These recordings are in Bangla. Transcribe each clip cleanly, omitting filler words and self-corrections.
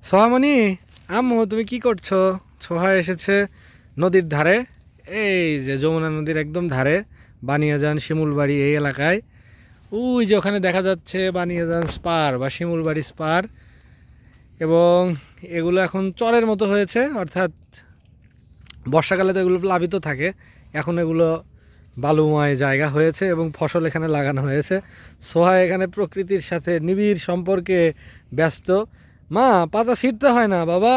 সোহামণি, আম্মু তুমি কি করছো? সোহা এসেছে নদীর ধারে। এই যে যমুনা নদীর একদম ধারে বানিয়াজান শিমুলবাড়ি এই এলাকায়। ওই যে ওখানে দেখা যাচ্ছে বানিয়াজান স্পার বা শিমুলবাড়ি স্পার। এবং এগুলো এখন চরের মতো হয়েছে, অর্থাৎ বর্ষাকালে তো এগুলো প্লাবিত থাকে। এখন এগুলো বালুময় জায়গা হয়েছে এবং ফসল এখানে লাগানো হয়েছে। সোহা এখানে প্রকৃতির সাথে নিবিড় সম্পর্কে ব্যস্ত। মা, পাতা ছিঁড়তে হয় না বাবা,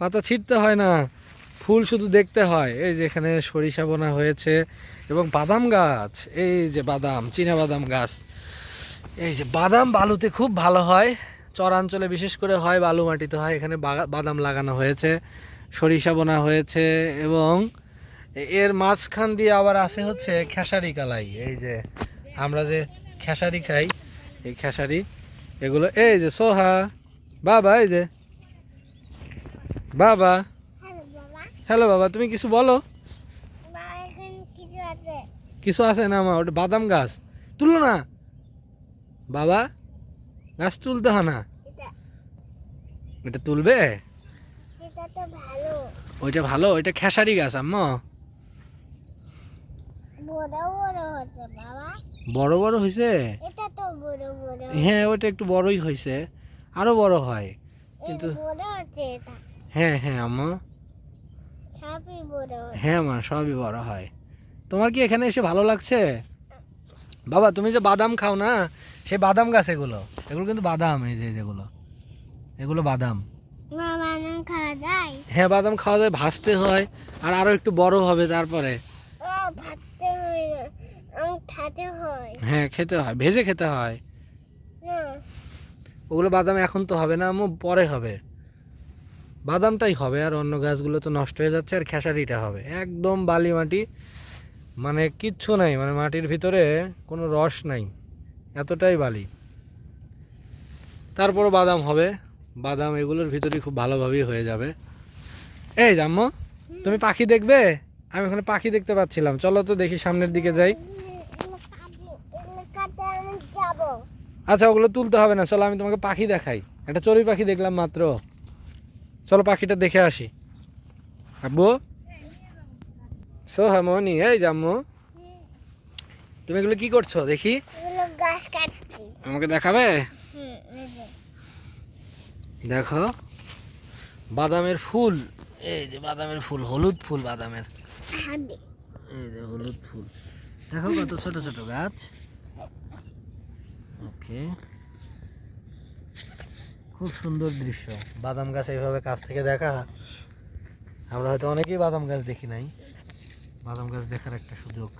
পাতা ছিঁড়তে হয় না, ফুল শুধু দেখতে হয়। এই যে এখানে সরিষা বোনা হয়েছে এবং বাদাম গাছ, এই যে বাদাম, চীনা বাদাম গাছ। এই যে বাদাম বালুতে খুব ভালো হয়, চরাঞ্চলে বিশেষ করে হয়, বালু মাটিতে হয়। এখানে বাদাম লাগানো হয়েছে, সরিষা বোনা হয়েছে এবং এর মাঝখান দিয়ে আবার আছে হচ্ছে খেসারি কালাই। এই যে আমরা যে খেসারি খাই, এই খেসারি এগুলো। এই যে সোহা বাবা, এই যে বাবা, হ্যালো বাবা, তুমি কিছু বলো। কিছু আছে না মা? ওটা বাদাম গাছ, তুলো না বাবা, গাছ তুলতে হয় না। এটা তুলবে? ওইটা ভালো, ওইটা খেসারি গাছ আম্মা। বড় বড় হয়েছে? হ্যাঁ, ওটা একটু বড়ই হয়েছে, আরো বড় হয় কিন্তু। হ্যাঁ হ্যাঁ আম্মা, হ্যাঁ মা, সবই বড় হয়। তোমার কি এখানে এসে ভালো লাগছে বাবা? তুমি যে বাদাম খাও না, সেই বাদাম গাছ এগুলো, এগুলো কিন্তু বাদাম। এই যে যেগুলো, এগুলো বাদাম। হ্যাঁ, বাদাম খাওয়া যায়, ভাজতে হয় আর আরো একটু বড় হবে তারপরে। হ্যাঁ, খেতে হয়, ভেজে খেতে হয়। ওগুলো বাদাম এখন তো হবে না আম্মু, পরে হবে। বাদামটাই হবে, আর অন্য গাছগুলো তো নষ্ট হয়ে যাচ্ছে, আর খেসারিটা হবে। একদম বালি মাটি, মানে কিচ্ছু নাই, মানে মাটির ভিতরে কোনো রস নাই, এতটাই বালি। তারপরও বাদাম হবে, বাদাম এগুলোর ভিতরে খুব ভালোভাবেই হয়ে যাবে। এই আম্মু, তুমি পাখি দেখবে? আমি ওখানে পাখি দেখতে পাচ্ছিলাম, চলো তো দেখি, সামনের দিকে যাই। আচ্ছা, ওগুলো তুলতে হবে না, চলো আমি তোমাকে পাখি দেখাই। একটা চড়ুই পাখি দেখলাম মাত্র, চলো পাখিটা দেখে আসি। আব্বু, সোহামনি, এই জাম্মু, তুমি এগুলো কি করছো দেখি? আমাকে দেখাবে? দেখো, বাদামের ফুল। এই যে বাদামের ফুল, হলুদ ফুল বাদামের। এই যে হলুদ ফুল, দেখো কত ছোট ছোট গাছ। ওকে, খুব সুন্দর দৃশ্য। বাদাম গাছ এইভাবে কাছ থেকে দেখা, আমরা হয়তো অনেকেই বাদাম গাছ দেখি নাই। বাদাম গাছ দেখার একটা সুযোগ।